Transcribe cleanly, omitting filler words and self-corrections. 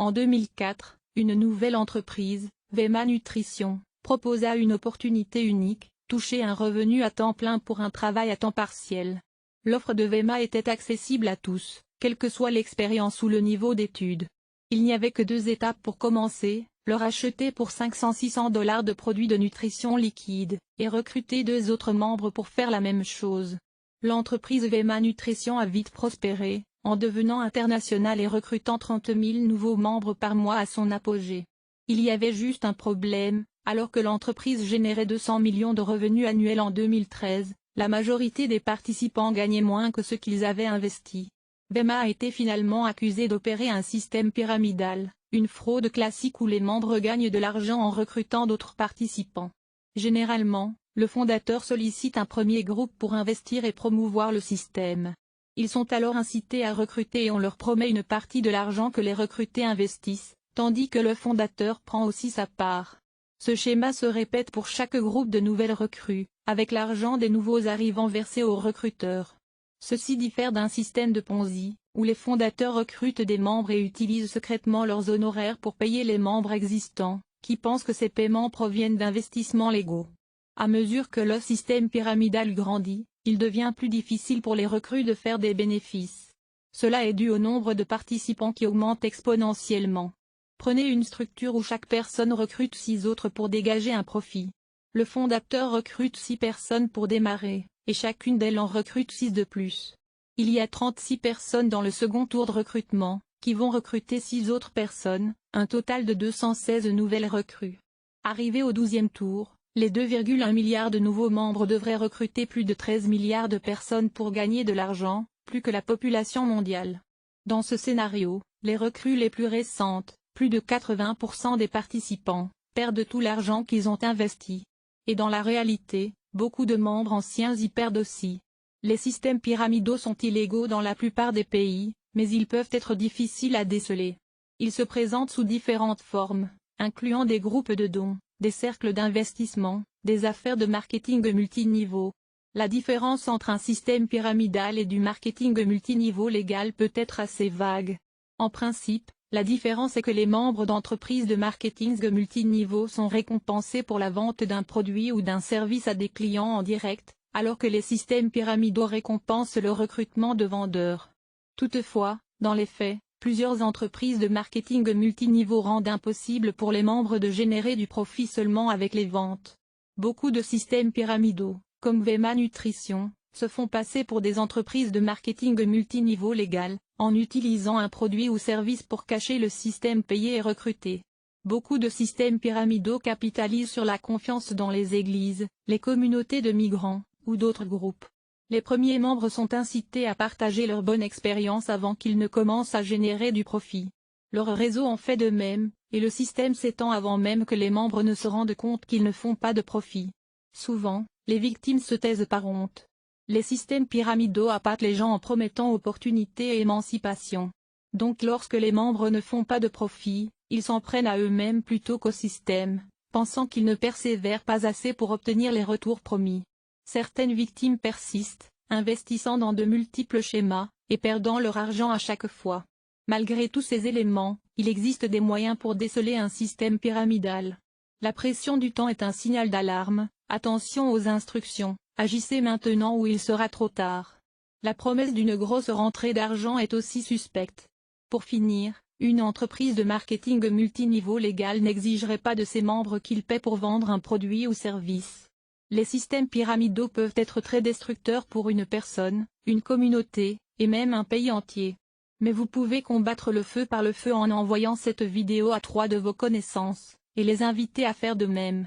En 2004, une nouvelle entreprise, Vema Nutrition, proposa une opportunité unique, toucher un revenu à temps plein pour un travail à temps partiel. L'offre de Vema était accessible à tous, quelle que soit l'expérience ou le niveau d'études. Il n'y avait que 2 étapes pour commencer, leur acheter pour $500-600 de produits de nutrition liquide, et recruter 2 autres membres pour faire la même chose. L'entreprise Vema Nutrition a vite prospéré, en devenant internationale et recrutant 30 000 nouveaux membres par mois à son apogée. Il y avait juste un problème, alors que l'entreprise générait 200 millions de revenus annuels en 2013, la majorité des participants gagnaient moins que ce qu'ils avaient investi. Vema a été finalement accusé d'opérer un système pyramidal, une fraude classique où les membres gagnent de l'argent en recrutant d'autres participants. Généralement, le fondateur sollicite un premier groupe pour investir et promouvoir le système. Ils sont alors incités à recruter et on leur promet une partie de l'argent que les recrutés investissent, tandis que le fondateur prend aussi sa part. Ce schéma se répète pour chaque groupe de nouvelles recrues, avec l'argent des nouveaux arrivants versé aux recruteurs. Ceci diffère d'un système de Ponzi, où les fondateurs recrutent des membres et utilisent secrètement leurs honoraires pour payer les membres existants, qui pensent que ces paiements proviennent d'investissements légaux. À mesure que le système pyramidal grandit, il devient plus difficile pour les recrues de faire des bénéfices. Cela est dû au nombre de participants qui augmente exponentiellement. Prenez une structure où chaque personne recrute 6 autres pour dégager un profit. Le fondateur recrute 6 personnes pour démarrer, et chacune d'elles en recrute 6 de plus. Il y a 36 personnes dans le second tour de recrutement, qui vont recruter 6 autres personnes, un total de 216 nouvelles recrues. Arrivé au 12e tour, les 2,1 milliards de nouveaux membres devraient recruter plus de 13 milliards de personnes pour gagner de l'argent, plus que la population mondiale. Dans ce scénario, les recrues les plus récentes, plus de 80% des participants, perdent tout l'argent qu'ils ont investi. Et dans la réalité, beaucoup de membres anciens y perdent aussi. Les systèmes pyramidaux sont illégaux dans la plupart des pays, mais ils peuvent être difficiles à déceler. Ils se présentent sous différentes formes, incluant des groupes de dons, des cercles d'investissement, des affaires de marketing multiniveau. La différence entre un système pyramidal et du marketing multiniveau légal peut être assez vague. En principe, la différence est que les membres d'entreprises de marketing multiniveau sont récompensés pour la vente d'un produit ou d'un service à des clients en direct, alors que les systèmes pyramidaux récompensent le recrutement de vendeurs. Toutefois, dans les faits, plusieurs entreprises de marketing multiniveau rendent impossible pour les membres de générer du profit seulement avec les ventes. Beaucoup de systèmes pyramidaux, comme Vema Nutrition, se font passer pour des entreprises de marketing multiniveau légal, en utilisant un produit ou service pour cacher le système payé et recruté. Beaucoup de systèmes pyramidaux capitalisent sur la confiance dans les églises, les communautés de migrants, ou d'autres groupes. Les premiers membres sont incités à partager leur bonne expérience avant qu'ils ne commencent à générer du profit. Leur réseau en fait de même, et le système s'étend avant même que les membres ne se rendent compte qu'ils ne font pas de profit. Souvent, les victimes se taisent par honte. Les systèmes pyramidaux appâtent les gens en promettant opportunité et émancipation. Donc lorsque les membres ne font pas de profit, ils s'en prennent à eux-mêmes plutôt qu'au système, pensant qu'ils ne persévèrent pas assez pour obtenir les retours promis. Certaines victimes persistent, investissant dans de multiples schémas, et perdant leur argent à chaque fois. Malgré tous ces éléments, il existe des moyens pour déceler un système pyramidal. La pression du temps est un signal d'alarme, attention aux instructions, agissez maintenant ou il sera trop tard. La promesse d'une grosse rentrée d'argent est aussi suspecte. Pour finir, une entreprise de marketing multiniveau légal n'exigerait pas de ses membres qu'ils paient pour vendre un produit ou service. Les systèmes pyramidaux peuvent être très destructeurs pour une personne, une communauté, et même un pays entier. Mais vous pouvez combattre le feu par le feu en envoyant cette vidéo à 3 de vos connaissances, et les inviter à faire de même.